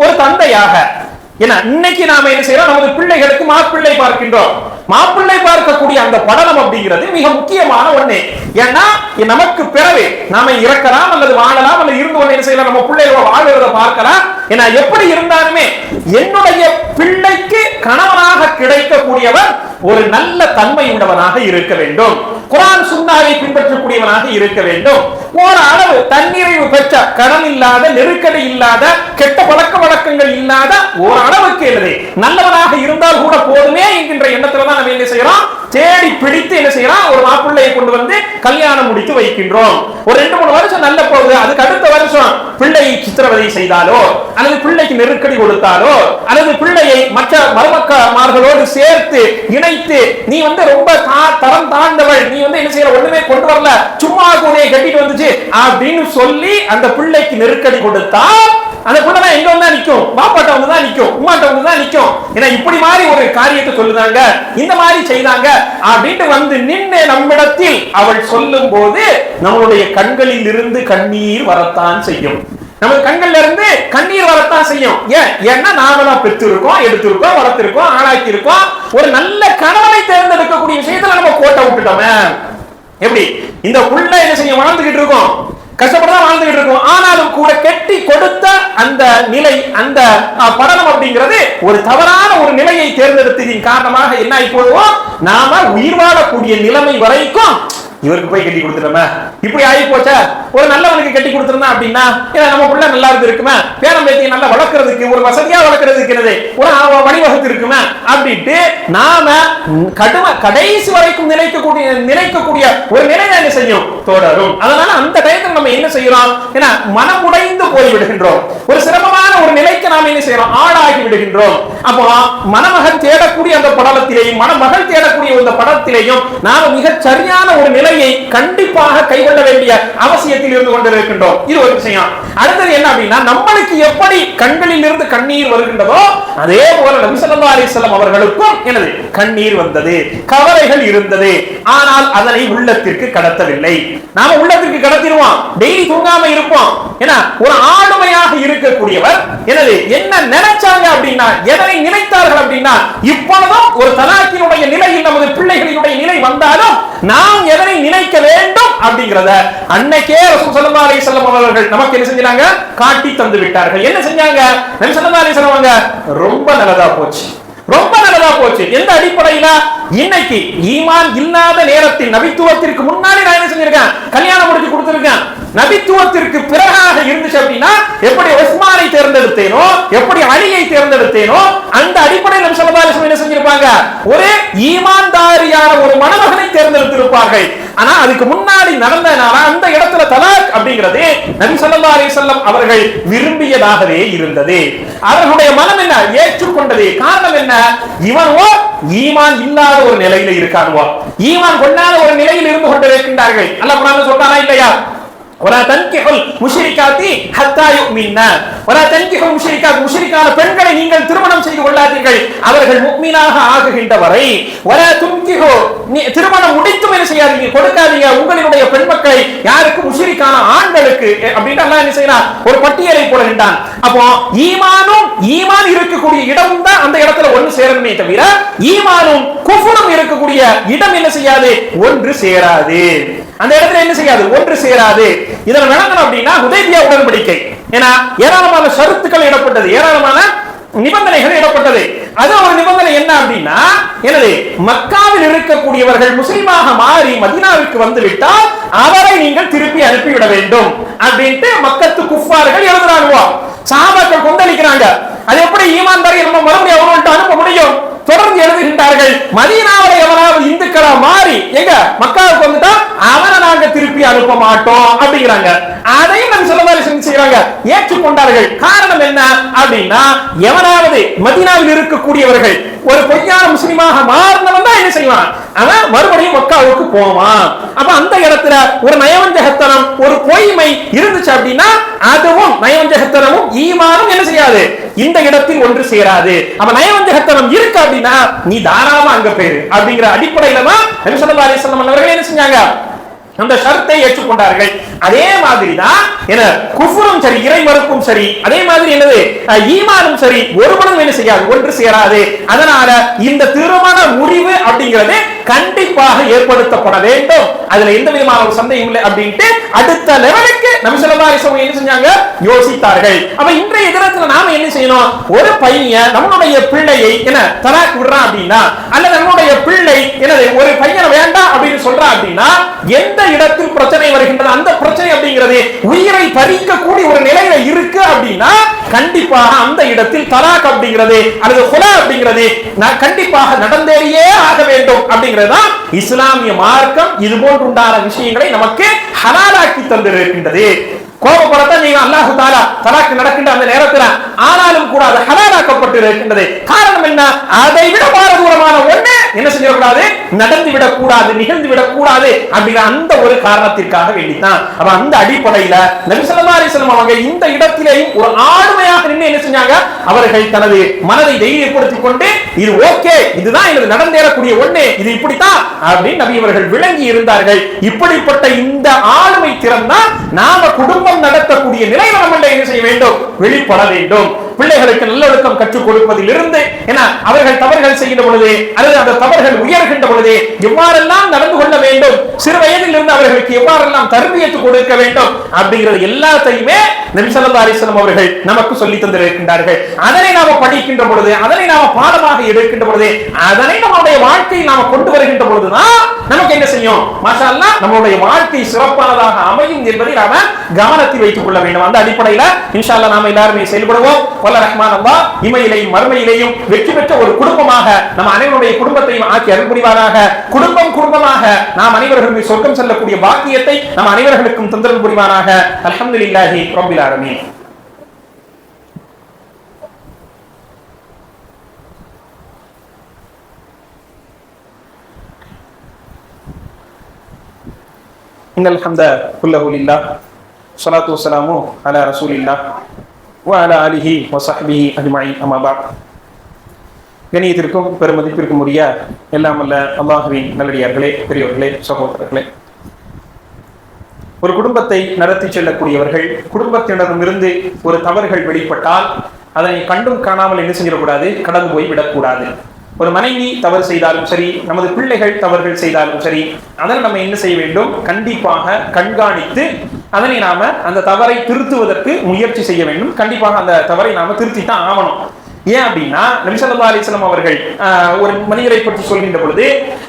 ஒரு தந்தையாக ஏன்னா இன்னைக்கு நாம என்ன செய்யறோம், நமது பிள்ளைகளுக்கு மாப்பிள்ளை பார்க்கின்றோம். மாப்பிள்ளை பார்க்கக்கூடிய அந்த படலம் அப்படிங்கிறது மிக முக்கியமான ஒண்ணு. ஏன்னா நமக்கு பிறகு நாம இறக்கலாம் அல்லது வாழலாம் அல்லது இருந்து கொண்டு என்ன செய்யலாம், நம்ம பிள்ளைகளை வாழ்கிறத பார்க்கலாம். ஏன்னா எப்படி இருந்தாலுமே என்னுடைய பிள்ளைக்கு கணவனாக கிடைக்கக்கூடியவர் ஒரு நல்ல தன்மை உள்ளவனாக இருக்க வேண்டும், குர்ஆன் சுன்னாவை பின்பற்றக்கூடியவனாக இருக்க வேண்டும், ஒரு அளவு தன்னிறைவு பெற்ற கடன் இல்லாத நெருக்கடி இல்லாத கெட்ட பழக்க வழக்கங்கள் இல்லாத ஒரு அளவுக்கு எழுது நல்லவனாக இருந்தால் கூட போதுமே என்கின்ற எண்ணத்துல தான் நம்ம என்ன செய்யறோம், தேடி பிடித்து என்ன செய்யறோம் ஒரு மாப்பிள்ளையை கொண்டு வந்து கல்யாணம் முடித்து வைக்கின்றோம். ஒரு 2-3 வருஷம் நல்ல போகுது, அதுக்கு அடுத்த வருஷம் பிள்ளையை சித்திரவதை செய்தாலோ அல்லது பிள்ளைக்கு நெருக்கடி கொடுத்தாலோ அல்லது பிள்ளையை மற்ற மருமக்கமார்களோடு சேர்த்து இணைத்து நீ வந்து ரொம்ப தரம் தாழ்ந்தவள், நீ வந்து என்ன செய்யற ஒண்ணுமே கொண்டு வரல, சும்மா கூடையை கட்டிட்டு வந்துச்சு அப்படின்னு சொல்லி அந்த பிள்ளைக்கு நெருக்கடி கொடுத்தா அந்த பிள்ளை எங்க வந்தா நிக்கும், பாப்பாட்ட வந்து தான் நிக்கும், உமாட்ட வந்து தான் நிக்கும். ஏன்னா இப்படி மாதிரி ஒரு காரியத்தை சொல்லுதாங்க, இந்த மாதிரி செய்தாங்க அப்படின்ட்டு வந்து நின்று நம்மிடத்தில் அவள் சொல்லும் போது நம்மளுடைய கண்களில் இருந்து கண்ணீர் வரத்தான் செய்யும். நமது கண்கள்ல இருந்து கண்ணீர் வரத்தான் செய்யும். ஏன்னா நாம தான் பெற்றிருக்கோம், எடுத்திருக்கோம், வளர்த்திருக்கோம், ஆளாக்கி இருக்கோம். ஒரு நல்ல கணவனை தேர்ந்தெடுக்கக்கூடிய விஷயத்துல நம்ம கோட்டை விட்டுட்டோமே. எப்படி இந்த புள்ள என்ன செய்ய வளர்ந்துகிட்டு இருக்கோம், கஷ்டப்பட்டு வாழ்ந்துகிட்டு இருக்கும், ஆனாலும் கூட கெட்டி கொடுத்த அந்த நிலை அந்த படலம் அப்படிங்கிறது ஒரு தவறான ஒரு நிலையை தேர்ந்தெடுத்ததின் காரணமாக என்ன ஆகி போடுவோம், நாம உயிர் வாழக்கூடிய நிலைமை வரைக்கும் இவருக்கு போய் கட்டி கொடுத்துட்டோமே, இப்படி ஆகி போச்சா, ஒரு நல்லவனுக்கு கட்டி கொடுத்துருந்தா அப்படின்னா நம்ம பிள்ளை நல்லா இருக்குமே, பேரம் பேத்தியை நல்லா வளர்க்கறதுக்கு ஒரு வசதியா வளர்க்கறதுக்கு ஒரு வழிவகுத்து இருக்குமே அப்படின்ட்டு நாம கடைசி வரைக்கும் நினைக்கக்கூடிய ஒரு நிலையை என்ன செய்யும் தொடரும். அதனால அந்த டயத்தில் நம்ம என்ன செய்யறோம், ஏன்னா மனமுடைந்து போய் விடுகின்றோம், ஒரு சிரமமான ஒரு நிலைக்கு நாம் என்ன செய்யறோம் ஆளாகி விடுகின்றோம். அப்போ மணமகன் தேடக்கூடிய அந்த படலத்திலேயும் மணமகள் தேடக்கூடிய அந்த படத்திலேயும் நாம மிக சரியான ஒரு நிலையை கண்டிப்பாக கைகொள்ள வேண்டிய அவசியத்தில் இருந்து கொண்டிருக்கின்றோம். இது ஒரு விஷயம். அடுத்தது என்ன அப்படின்னா, நம்மளுக்கு எப்படி கண்களில் இருந்து கண்ணீர் வருகின்றதோ அதே போல நபி ஸல்லல்லாஹு அலைஹி வஸல்லம் அவர்களுக்கும் என்னது கண்ணீர் வந்தது, கவலைகள் இருந்தது. ஆனால் அதனை உள்ளத்திற்கு கடத்தவில்லை. நாம உள்ளத்திற்கு கடத்திடுவோம், டெய்லி தூங்காம இருப்போம். ஏன்னா ஒரு ஆளுமையாக இருக்கக்கூடியவர் என்னது என்ன நினைச்சாங்க அப்படின்னா, எதனை நினைத்தார்கள் அப்படின்னா, இப்பொழுதும் ஒரு தலாக்கினுடைய நிலையில் நமது பிள்ளைகளினுடைய நிலை வந்தாலும் நாம் எதனை நினைக்க வேண்டும் அப்படிங்கறத அன்னைக்கே ரசூல் ஸல்லல்லாஹு அலைஹி வஸல்லம் அவர்கள் நமக்கு என்ன செஞ்சாங்க காட்டி தந்து விட்டார்கள். என்ன செஞ்சாங்க, நபி ஸல்லல்லாஹு அலைஹி வஸல்லம் ரொம்ப நல்லதா போச்சு, ரொம்ப நல்லதா போச்சு. எந்த அடிப்படையில இன்னைக்கு ஈமான் இல்லாத நேரத்தில் நபித்துவத்திற்கு முன்னாடி நான் என்ன செஞ்சிருக்கேன் கல்யாணம் முடிச்சு கொடுத்திருக்கேன், நபித்துவத்திற்கு பிறகாக இருந்துச்சு அப்படின்னா எப்படி உஸ்மானை தேர்ந்தெடுத்தேனோ எப்படி அலியை தேர்ந்தெடுத்தேனோ அந்த அடிப்படையில் நபி ஸல்லல்லாஹு அலைஹி வஸல்லம் என்ன செஞ்சிருப்பாங்க, ஒரு ஈமான்தாரியான ஒரு மணமகனை தேர்ந்தெடுத்து தேர்ந்தெடுத்திருப்பார்கள். ஆனா அதுக்கு முன்னாடி நடந்தனால அந்த இடத்துல தலாக் அப்படிங்கிறது நபி ஸல்லல்லாஹு அலைஹி வஸல்லம் அவர்கள் விரும்பியதாகவே இருந்தது. அவர்களுடைய மனம் என்ன ஏற்றுக்கொண்டது. காரணம் என்ன? இவனோ ஈமான் இல்லாத ஒரு நிலையில இருக்கானுவோ, ஈமான் கொண்டாத ஒரு நிலையில் இருந்து கொண்டிருக்கின்றார்கள். அல்லாஹ் குர்ஆன்ல சொல்றானா இல்லையா? ولا تنكحوا المشركات حتى يؤمنن ولا تنكحوا المشركات முஷ்ரிக்கான பெண்களை நீங்கள் திருமணம் செய்து கொள்ளாதீர்கள் அவர்கள் முஃமினாக ஆகுகின்ற வரை. ولا تنكحوا திருமணம் முடித்தும் என்ன செய்யாதீங்க, கொடுக்காதீங்க உங்களுடைய பெண் மக்களை யாருக்கு? முஷ்ரிக்கான ஆண்களுக்கு அப்படினு அல்லாஹ் என்ன செய்றான்? ஒரு பட்டியலை போடுகின்றான். அப்போ ஈமான் இருக்கக்கூடிய இடம் தான் அந்த இடத்துல ஒன்று சேரணுமே தவிர ஈமானும் குஃப்ரும் இருக்கக்கூடிய இடம் என்ன செய்யாது? ஒன்று சேராது. அந்த இடத்துல என்ன செய்யாது? ஒன்று சேராது. இதனை விளங்கணும் அப்படின்னா ஹுதைபியா உடன்படிக்கை, ஏன்னா ஏராளமான ஷரத்துக்கள் இடப்பட்டது, ஏராளமான நிபந்தனைகள் இடப்பட்டது. அது ஒரு நிபந்தனை என்ன அப்படின்னா, எனது மக்காவில் இருக்கக்கூடியவர்கள் முஸ்லிமாக மாறி மதீனாவுக்கு வந்து விட்டால் அவரை நீங்கள் திருப்பி அனுப்பிவிட வேண்டும் அப்படின்ட்டு மக்கத்து குஃபார்கள் எழுதுறாங்க. சஹாபாக்கள் கொந்தளிக்கிறாங்க. அது எப்படி ஈமான்தாரி நம்ம மறுபடியும் அவங்கள்ட்ட அனுப்ப முடியும்? தொடர்ந்து எழுதுகின்றார்கள், மதீனாவுல எவனாவது இந்துக்களா மாறி எங்க மக்காவுக்கு வந்துட்டா அவனை நாங்க திருப்பி அனுப்ப மாட்டோம் அப்படிங்கிறாங்க. அதையும் நம்ம ஸல்லல்லாஹு அலைஹி வஸல்லம் செய்றாங்க, ஏற்றுக்கொண்டார்கள். காரணம் என்ன அப்படின்னா, எவனாவது மதீனாவில் இருக்கக்கூடியவர்கள் ஒரு பொய்யான முஸ்லிமாக மாறினவன் தான் என்ன செய்வான்? அவன் மறுபடியும் மக்காவுக்கு போவான். அப்ப அந்த இடத்துல ஒரு நயவஞ்சகத்தனம், ஒரு பொய்மை இருந்துச்சு அப்படின்னா அதுவும் நயவஞ்சகத்தனமும் ஈமானும் என்ன செய்யாது? இந்த இடத்தில் ஒன்று சேராது. அப்ப நயவஞ்சகத்தனம் இருக்கு அப்படின்னா நீ தாராளமா அங்க போயிரு அப்படிங்கிற அடிப்படையில தான் நபி ஸல்லல்லாஹு அலைஹி வஸல்லம் அவர்கள் என்ன செஞ்சாங்க? அந்த ஷர்த்தை ஏற்றுக்கொண்டார்கள். அதே மாதிரி தான் என்ன குஃப்ரும் சரி, இறை மறுப்பும் சரி, அதே மாதிரி என்னது ஈமானும் சரி, ஒருவனும் என்ன செய்யாது? ஒன்று சேராது. அதனால இந்த திருமண முறிவு அப்படிங்கிறது கண்டிப்பாக ஏற்படுத்தப்பட வேண்டும். அதுல எந்த விதமான ஒரு சந்தேகம் இல்லை அப்படின்ட்டு அடுத்த லெவலுக்கு நபி ஸல்லல்லாஹு அலைஹி வஸல்லம் என்ன செஞ்சாங்க? யோசித்தார்கள். அப்ப இன்றைய தினத்துல நாம என்ன செய்யணும்? ஒரு பையன் நம்மளுடைய பிள்ளையை என்ன தலாக் விடுறான் அப்படின்னா, அல்லது நம்மளுடைய பிள்ளை என்னது ஒரு பையனை வேண்டாம் அப்படின்னு சொல்றான் அப்படின்னா, எந்த இடத்தில் பிரச்சனை வருகின்றது? அந்த பிரச்சனை அப்படிங்கிறது உயிரை பறிக்கக்கூடிய ஒரு நிலையில இருக்கு அப்படின்னா கண்டிப்பாக அந்த இடத்தில் தலாக் அப்படிங்கிறது அல்லது ஹுலா அப்படிங்கிறது கண்டிப்பாக நடந்தேறியே ஆக வேண்டும் அப்படிங்கிறது இஸ்லாமிய மார்க்கம் இது போன்று உண்டான விஷயங்களை நமக்கு ஹலாலாக்கி தந்திருக்கின்றது. கோபப்படத்தான் நீங்க அல்லாஹு தஆலா தலாக் நடக்கின்ற அந்த நேரத்தில் ஆனாலும் கூட அது ஹலாலாக்கப்பட்டு இருக்கின்றது. காரணம் என்ன? அதை விட பாரதூரமான ஒண்ணு என்ன செய்யக்கூடாது? நடந்து விடக்கூடாது, நிகழ்ந்து விடக்கூடாது அப்படிங்கிற அந்த ஒரு காரணத்திற்காக வேண்டித்தான். அப்ப அந்த அடிப்படையில நபி ஸல்லல்லாஹு அலைஹி வஸல்லம் அவங்க இந்த இடத்திலேயும் ஒரு ஆளுமையாக நின்று என்ன செஞ்சாங்க? அவர்கள் தனது மனதை தைரியப்படுத்திக் கொண்டு இது ஓகே, இதுதான் எனக்கு நடந்தேறக்கூடிய ஒண்ணு, இது இப்படித்தான் அப்படின்னு நபி அவர்கள் விளங்கி இருந்தார்கள். இப்படிப்பட்ட இந்த ஆளுமை திறன் தான் நாம குடும்பம் நடத்தக்கூடிய நிலையில நம்ம என்ன செய்ய வேண்டும்? வெளிப்பட வேண்டும். பிள்ளைகளுக்கு நல்லொழுக்கம் கற்றுக் கொடுப்பதில் இருந்து ஏன்னா அவர்கள் தவறுகள் செய்கின்ற பொழுது அல்லது அந்த தவறுகள் உயர்கின்ற பொழுது எவ்வாறெல்லாம் நடந்து கொள்ள வேண்டும், சிறு வயதில் இருந்து அவர்களுக்கு எவ்வாறெல்லாம் தர்பியத்து கொடுக்க வேண்டும் அப்படிங்கிறது எல்லாத்தையுமே நபி ஸல்லல்லாஹு அலைஹி வஸல்லம் அவர்கள் நமக்கு சொல்லி தந்திருக்கின்றார்கள். அதனை நாம படிக்கின்ற பொழுது, அதனை நாம பாடமாக எடுக்கின்ற பொழுது, அதனை நம்முடைய வாழ்க்கையில் நாம கொண்டு வருகின்ற பொழுதுதான் நமக்கு என்ன செய்யும்? மாஷா அல்லாஹ் நம்முடைய வாழ்க்கை சிறப்பானதாக அமையும் என்பதை நாம கவனத்தில் வைத்துக் கொள்ள வேண்டும். அந்த அடிப்படையில இன்ஷா அல்லாஹ் நாம எல்லாருமே செயல்படுவோம். வல்ல ரஹ்மான் அல்லாஹ் இமையிலையும் மறுமையிலையும் வெற்றி பெற்ற ஒரு குடும்பமாக நம்ம அனைவருடைய குடும்பத்தையும் ஆக்கி அருள் புரிவாராக. குடும்பமாக நாம் அனைவர்களும் சொர்க்கம் செல்லக்கூடிய பாக்கியத்தை நம் அனைவர்களுக்கும் தந்தருள் புரிவாராக. அல்ஹம்துலில்லாஹி ரப்பில் ஆலமீன். இன்னல் ஹம்த குல்லஹு லில்லாஹ் ஸலாத்து வஸ்ஸலாமு அலா ரசூலில்லாஹ் வ அலா ஆலிஹி வ ஸஹ்பிஹி அஜ்மஈன். அம்மா பஅத். கண்ணியத்திற்கும் பெருமதிப்பிற்கும் உரிய எல்லாம் அல்ல அல்லாஹ்வின் நல்லடியார்களே, பெரியோர்களே, சகோதரர்களே, ஒரு குடும்பத்தை நடத்தி செல்லக்கூடியவர்கள் குடும்பத்தினரிடமிருந்து ஒரு தவறுகள் வெளிப்பட்டால் அதனை கண்டும் காணாமல் என்ன செஞ்சிடக்கூடாது? கடந்து போய் விடக்கூடாது. ஒரு மனைவி தவறு செய்தாலும் சரி, நமது பிள்ளைகள் தவறுகள் செய்தாலும் சரி, அதனை நம்ம என்ன செய்ய வேண்டும்? கண்டிப்பாக கண்காணித்து அதனை நாம அந்த தவறை திருத்துவதற்கு முயற்சி செய்ய வேண்டும். கண்டிப்பாக அந்த தவறை நாம திருத்தித்தான் ஆகணும். ஏன் அப்படின்னா நபி ஸல்லல்லாஹு அலைஹி வஸல்லம் அவர்கள் ஒரு மனிதரை பற்றி சொல்கின்ற பொழுது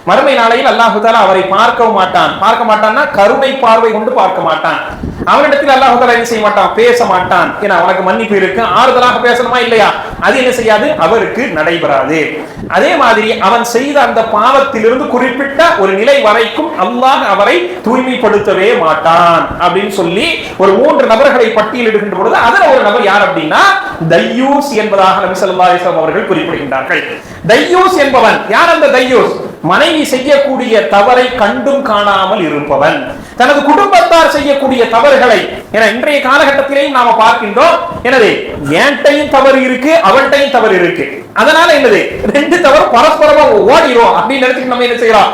மறுமை நாளையில் அல்லாஹ் தஆலா அவரை பார்க்கவும் மாட்டான். பார்க்க மாட்டான்னா கருணை பார்வை கொண்டு பார்க்க மாட்டான். அவனிடத்தில் அல்லாஹ் தஆலா என்ன செய்ய மாட்டான்? பேச மாட்டான். ஏன்னா அவனுக்கு மன்னிப்பு இருக்கு, ஆறுதலாக பேசணுமா இல்லையா? அது என்ன செய்யாது, அவருக்கு நடைபெறாது. அதே மாதிரி அவன் செய்த அந்த பாவத்திலிருந்து குறிப்பிட்ட ஒரு நிலை வரைக்கும் அல்லாஹ் அவரை தூய்மைப்படுத்தவே மாட்டான் அப்படின்னு சொல்லி ஒரு 3 நபர்களை பட்டியலிடுகின்ற பொழுது அதுல ஒரு நபர் யார் அப்படின்னா தையூஸ் என்பதாக நபி ஸல்லல்லாஹு அலைஹி வஸல்லம் அவர்கள் குறிப்பிடுகின்றார்கள். தையூஸ் என்பவன் யார்? அந்த தையூஸ் மனைவி செய்யக்கூடிய தவறை கண்டும் காணாமல் இருப்பவன், தனது குடும்பத்தார் செய்யக்கூடிய தவறுகளை. இன்றைய காலகட்டத்திலேயும் நாம பார்க்கின்றோம், எனவே என்கிட்டையும் தவறு இருக்கு, அவள்கிட்டையும் தவறு இருக்கு, அதனால என்னது 2 தவறு பரஸ்பரமா ஓடிடும் அப்படின்னு நினைச்சுட்டு நம்ம என்ன செய்யறோம்,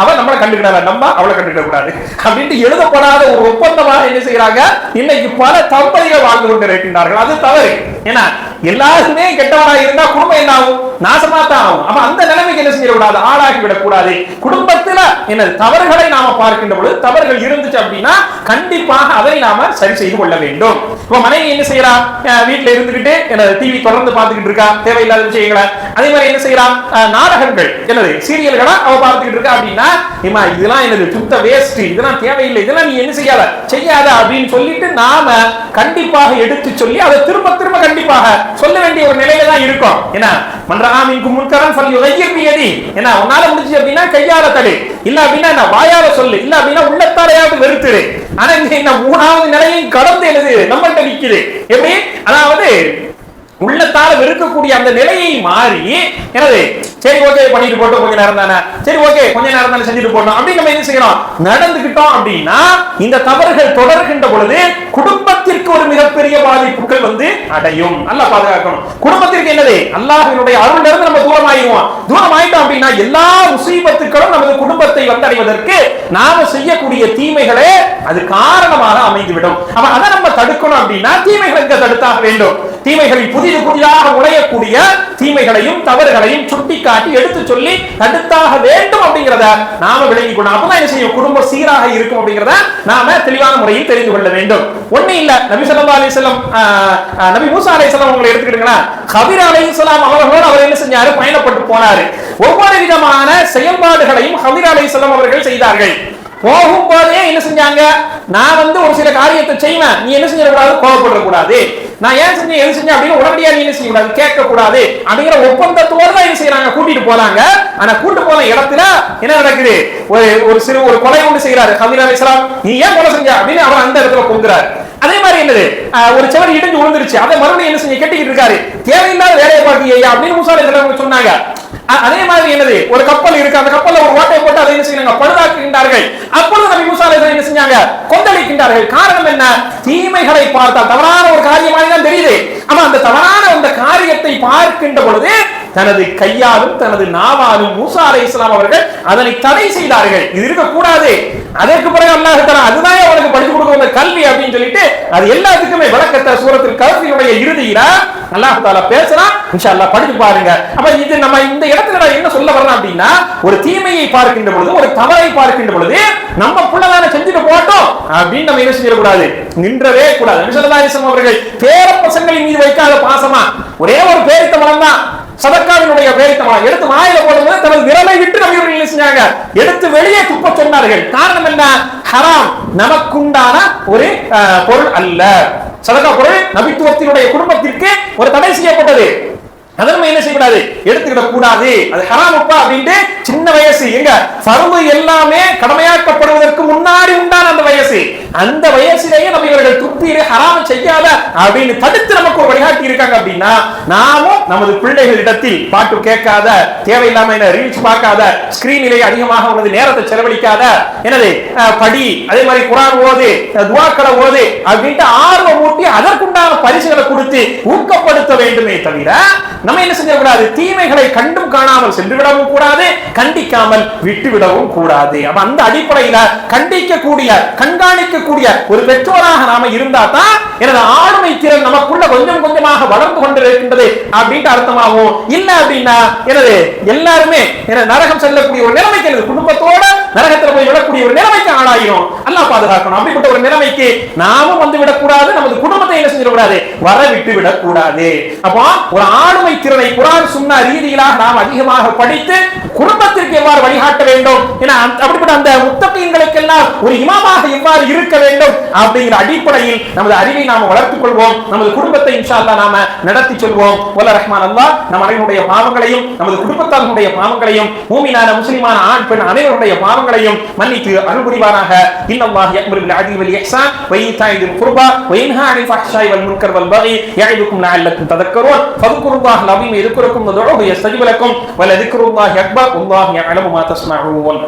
அவன் நம்மளை கண்டுக்கிட்டாங்க, நம்ம அவளை கண்டுக்கிட கூடாது அப்படின்ட்டு எழுதப்படாத ஒரு ஒப்பந்தமாக என்ன செய்யறாங்க, இன்னைக்கு பல தம்பதிகள் வாழ்ந்து கொண்டு இருக்கின்றார்கள். அது தவறு. ஏன்னா எல்லாருமே கெட்டவனாக இருந்தா குடும்பம் என்ன ஆகும், நாசமாத்தான் ஆகும். அப்ப அந்த நிலைமைக்கு என்ன செய்யக்கூடாது, ஆளாகி விடக்கூடாது. குடும்பத்துல என்ன தவறுகளை நாம பார்க்கின்ற பொழுது தவறுகள் இருந்துச்சு அப்படின்னா கண்டிப்பாக அதை நாம சரி செய்து கொள்ள வேண்டும். இப்ப மனைவி என்ன செய்யறா, வீட்டுல இருந்துகிட்டு டிவி தொடர்ந்து பார்த்துக்கிட்டு இருக்கா தேவையில்லாத விஷயங்களை. அதே மாதிரி என்ன செய்யறா, நாடகங்கள் என்னது சீரியல்களா அவ பார்த்துக்கிட்டு இருக்கா அப்படின்னா, இதெல்லாம் என்னது சுத்த வேஸ்ட், இதெல்லாம் தேவையில்லை, இதெல்லாம் நீ என்ன செய்யாத அப்படின்னு சொல்லிட்டு நாம கண்டிப்பாக எடுத்து சொல்லி அதை திரும்ப திரும்ப கண்டிப்பாக சொல்ல வேண்டிய ஒரு நிலையில தான் இருக்கும். ஏன்னா மன்றாமின் முன்கரன் சொல்லி உதவி ஏன்னா உன்னால முடிஞ்சு அப்படின்னா கையால தடு, இல்ல அப்படின்னா என்ன வாயால சொல்லு, இல்ல அப்படின்னா உள்ளத்தாலையாவது வெறுத்துரு. ஆனா இந்த 3வது நிலையும் கடந்து எழுது நம்மள்கிட்ட நிக்குது. எப்படி? அதாவது உள்ளத்தால வெறுக்கக்கூடிய அந்த நிலையை மாறி என்னது, சரி ஓகே பண்ணிட்டு போட்டோம், கொஞ்ச நேரம் தானே, சரி ஓகே கொஞ்ச நேரம் தானே செஞ்சுட்டு போட்டோம் அப்படி நம்ம என்ன செய்யணும், நடந்துகிட்டோம் அப்படின்னா இந்த தவறுகள் தொடர்கின்ற பொழுது குடும்பத்திற்கு ஒரு மிகப்பெரிய பாதிப்புகள் வந்து அடையும். நல்லா பாதுகாக்கணும். குடும்பத்திற்கு என்னது, அல்லாஹ்வினுடைய அருள்ல இருந்து நம்ம தூரம் ஆயிட்டோம் அப்படின்னா எல்லா முசீபத்துக்களும் நமது குடும்பத்தை வந்தடைவதற்கு நாம செய்யக்கூடிய தீமைகளே அது காரணமாக அமைந்துவிடும். அப்ப அதை நம்ம தடுக்கணும் அப்படின்னா தீமைகளுக்கு தடுத்தாக வேண்டும். தீமைகளில் புதிதாக உழையக்கூடிய தீமைகளையும் தவறுகளையும் சுட்டிக்காட்டி எடுத்து சொல்லி தடுத்தாக வேண்டும் அப்படிங்கிறத நாம விளங்கிக்கணும். அப்பதான் என்ன செய்யும், குடும்பம் சீராக இருக்கும் அப்படிங்கிறத நாம தெளிவான முறையில் தெரிந்து கொள்ள வேண்டும். ஒண்ணு இல்ல, நபி ஸல்லல்லாஹு அலைஹி வஸல்லம் நபி மூசா அலைஹிஸ்ஸலாம் அவங்களை எடுத்துக்கிட்டீங்களா, கதிர் அலைஹிஸ்ஸலாம் அவர்களோடு அவர் என்ன செஞ்சாரு, பயணப்பட்டு போனாரு. ஒவ்வொரு விதமான செயல்பாடுகளையும் கதிர் அலைஹிஸ்ஸலாம் அவர்கள் செய்தார்கள். போகும்போதே என்ன செஞ்சாங்க, நான் வந்து ஒரு சில காரியத்தை செய்வேன், நீ என்ன செஞ்சிடக்கூடாது, கோபப்படக்கூடாது, நான் ஏன் செஞ்சேன் எது செஞ்சேன் அப்படின்னு உடனடியா நீ என்ன செய்யக்கூடாது, கேட்க கூடாது அப்படிங்கிற ஒப்பந்தத்தோடு தான் என்ன செய்யறாங்க, கூட்டிட்டு போறாங்க. ஆனா கூட்டு போன இடத்துல என்ன நடக்குது, ஒரு கொலை ஒன்று செய்யறாரு கதிர் அலைஹிஸ்ஸலாம், நீ ஏன் கொலை செஞ்ச அப்படின்னு அவர் அந்த இடத்துல பொங்குறாரு. அதே மாதிரி என்னது, ஒரு செவரு இடிஞ்சு விழுந்துருச்சு, அதை மறுபடியும் என்ன செஞ்சு கெட்டிக்கிட்டு இருக்காரு, தேவையில்லாத வேலையை பார்த்தியா அப்படின்னு மூசா அலைஹிஸ்ஸலாம் சொன்னாங்க. அதே மாதிரி என்னது, ஒரு கப்பல் இருக்கு, அந்த கப்பல்ல ஒரு ஓட்டை போட்டு அதை என்ன செய்யறாங்க, பழுதாக்குகின்றார்கள். அப்பொழுது நபி மூசா அலைஹிஸ்ஸலாம் என்ன செஞ்சாங்க, கொந்தளிக்கின்றார்கள். காரணம் என்ன, தீமைகளை பார்த்தால் தவறான ஒரு காரியமாக தான் தெரியுது. ஆமா, அந்த தவறான அந்த காரியத்தை பார்க்கின்ற பொழுது தனது கையாலும் தனது நாவாலும் மூசா அலைஹிஸ்ஸலாம் அவர்கள் அதனை தடை செய்தார்கள். இது இருக்கக்கூடாது. அதற்கு பிறகு அல்லாஹ் தஆலா அதுதான் அவனுக்கு படிச்சு கொடுக்கிற கல்வி அப்படின்னு சொல்லிட்டு அது எல்லாத்துக்குமே விளக்கத்தை சூரத்துல் கஹ்ஃபினுடைய இறுதியில அல்லாஹ் தஆலா பேசுறான். இன்ஷா அல்லாஹ் படிச்சு பாருங்க. அப்ப இது நம்ம இந்த இடத்துல என்ன சொல்ல வரணும் அப்படின்னா, ஒரு தீமையை பார்க்கின்ற பொழுது, ஒரு தவறை பார்க்கின்ற பொழுது நம்ம புள்ளதான செஞ்சுட்டு போட்டோம் அப்படின்னு நம்ம என்ன செய்யக்கூடாது, நின்றவே கூடாது. நபி ஸல்லல்லாஹு அலைஹி வஸல்லம் அவர்கள் பேர பசங்களின் மீது வைக்காத பாசமா ஒரே ஒரு பேரித்த மரம் தான், சதக்காவினுடைய பேரித்தமரம் எடுத்து வாயில போடும்போது தனது விரலை விட்டு நபியவர்கள் என்ன செஞ்சாங்க, எடுத்து வெளியே துப்ப சொன்னார்கள். காரணம் என்ன, ஹராம், நமக்குண்டான ஒரு பொருள் அல்ல. சதக்கா பொருள் நபித்துவத்தினுடைய குடும்பத்திற்கு ஒரு தடை செய்யப்பட்டது. அதை நம்ம என்ன செய்யக்கூடாது, எடுத்துக்கிட கூடாது, அது ஹராமுப்பா அப்படின்ட்டு சின்ன வயசு, எங்க ஃபர்து எல்லாமே கடமையாக்கப்படுவதற்கு முன்னாடி உண்டான அந்த வயசு, அந்த வயசிலேயே நம்ம இவர்கள் துப்பீரு ஹராம செய்யாத அப்படின்னு தடுத்து நமக்கு ஒரு வழிகாட்டி இருக்காங்க அப்படின்னா, நாமும் நமது பிள்ளைகளிடத்தில் பாட்டு கேட்காத, தேவையில்லாம என்ன ரீல்ஸ் பார்க்காத, ஸ்கிரீனிலே அதிகமாக உனது நேரத்தை செலவழிக்காத, என்னது படி, அதே மாதிரி குர்ஆன் ஓது, துஆக்களை ஓது அப்படின்ட்டு ஆர்வம் ஊட்டி அதற்குண்டான பரிசுகளை கொடுத்து ஊக்கப்படுத்த வேண்டுமே தவிர நம்ம என்ன செஞ்சிடக்கூடாது, தீமைகளை கண்டும் காணாமல் சென்று விடவும் கூடாது, கண்டிக்காமல் விட்டு விடவும் கூடாது. அப்ப அந்த அடிப்படையில கண்டிக்கக்கூடிய, கண்காணிக்கக்கூடிய ஒரு பெற்றோராக நாம இருந்தா தான் எனது ஆளுமை திறன் நமக்குள்ள கொஞ்சம் கொஞ்சமாக வளர்ந்து கொண்டிருக்கின்றது அப்படின்ட்டு அர்த்தமாகும். இல்ல அப்படின்னா எனது எல்லாருமே நரகம் செல்லக்கூடிய ஒரு நிலைமைக்கு, குடும்பத்தோட நரகத்தில் போய் விடக்கூடிய ஒரு நிலைமைக்கு ஆளாயிரும். அல்லாஹ் பாதுகாக்கணும். அப்படிப்பட்ட ஒரு நிலைமைக்கு நாமும் வந்து விடக்கூடாது, நமது குடும்பத்தை என்ன செஞ்சிடக்கூடாது, வர விட்டு விடக்கூடாது. அப்போ ஒரு ஆளுமை திறனை குர்ஆன் சுன்னா ரீதியிலாக நாம் அதிகமாக படித்து குடும்பத்திற்கு எவ்வாறு வழிகாட்ட வேண்டும், அப்படிப்பட்ட அந்த முத்தகீன்களுக்கெல்லாம் ஒரு இமாமாக எவ்வாறு இருக்க வேண்டும் அப்படிங்கிற அடிப்படையில் நமது அறிவை நாம் வளர்த்துக் கொள்வோம். நமது குடும்பத்தை இன்ஷா அல்லாஹ் நாம நடத்தி செல்வோம். வல்ல ரஹ்மான் அல்லாஹ் நம் அனைவருடைய பாவங்களையும் நமது குடும்பத்தார்களுடைய பாவங்களையும் மூமினான முஸ்லிமான ஆண் பெண் அனைவருடைய பாவங்களையும் மன்னித்து அருள் புரிவாராக. இன்னல்லாஹ் யஅமுரு பில் அத்லி வல் இஹ்சான் வ ஈதாஇ தில் குர்பா வ யன்ஹா அனில் ஃபஹ்ஷாஇ வல் முன்கர் வல் பகி யஇதுக்கும் லஅல்லக்கும் ததக்கரூன் ஃபذ்குருல்லாஹல் அஸீம் யذ்குருக்கும் வதுஊஹு யஸ்தஜிப் லக்கும் வ லذிக்ருல்லாஹி அக்பர் வல்லாஹு யஅலமு மா தஸ்மஊன்.